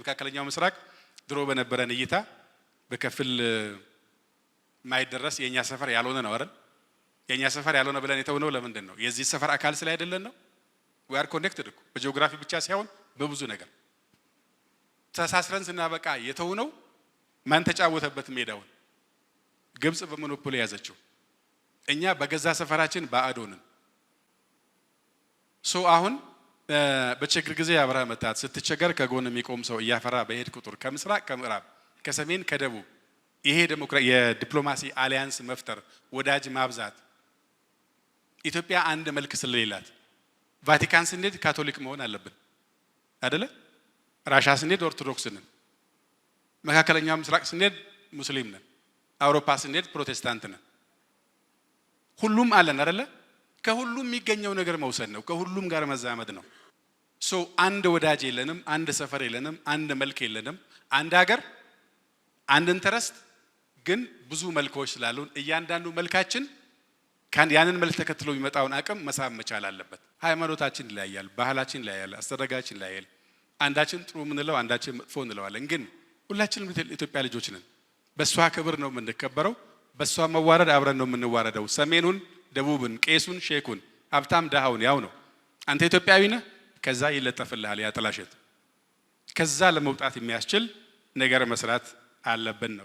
መካከለኛው ምስራቅ ድሮ በነበረን እይታ በከፍል ማይደረስ የኛ ሰፈር ያልሆነ ነው አይደል? የኛ ሰፈር ያልሆነ ብለን የተውነው ለምንድን ነው? የዚህ ሰፈር አካል ስለ አይደለን ነው። we are connected እኮ በጂኦግራፊ ብቻ ሳይሆን በብዙ ነገር ተሳስረን ስናበቃ የተውነው ማን ተጫወተበት ሜዳውን? ግብጽ በሞኖፖሊ ያዘችው። እኛ በገዛ ሰፈራችን ባዕዶንን አሁን በችግር ጊዜ አብራ መጣት ስትቸገር ከጎን የሚቆም ሰው እያፈራ በሄድ ቁጥር ከምስራቅ ከምዕራብ ከሰሜን ከደቡብ ይሄ የዲፕሎማሲ አሊያንስ መፍጠር ወዳጅ ማብዛት ኢትዮጵያ አንድ መልክ ስለሌላት ቫቲካን ስንሄድ ካቶሊክ መሆን አለብን አይደለ? ራሻ ስንሄድ ኦርቶዶክስ ነን። መካከለኛው ምስራቅ ስንሄድ ሙስሊም ነን። አውሮፓ ስንሄድ ፕሮቴስታንት ነን። ሁሉም አለን አይደለ? ከሁሉም የሚገኘው ነገር መውሰድ ነው። ከሁሉም ጋር መዛመድ ነው። አንድ ወዳጅ የለንም፣ አንድ ሰፈር የለንም፣ አንድ መልክ የለንም። አንድ ሀገር አንድ ኢንተረስት ግን ብዙ መልኮች ስላሉን እያንዳንዱ መልካችን ያንን መልክ ተከትሎ የሚመጣውን አቅም መሳብ መቻል አለበት። ሃይማኖታችን ይለያያል፣ ባህላችን ይለያያል፣ አስተዳጋችን ይለያያል። አንዳችን ጥሩ ምንለው አንዳችን መጥፎ እንለዋለን። ግን ሁላችንም ኢትዮጵያ ልጆች ነን። በሷ ክብር ነው የምንከበረው። በሷ መዋረድ አብረን ነው የምንዋረደው። ሰሜኑን፣ ደቡብን፣ ቄሱን፣ ሼኩን፣ ሀብታም ደሃውን ያው ነው። አንተ ኢትዮጵያዊ ነህ፣ ከዛ ይለጠፍልሃል ያ ጥላሸት። ከዛ ለመውጣት የሚያስችል ነገር መስራት አለብን ነው።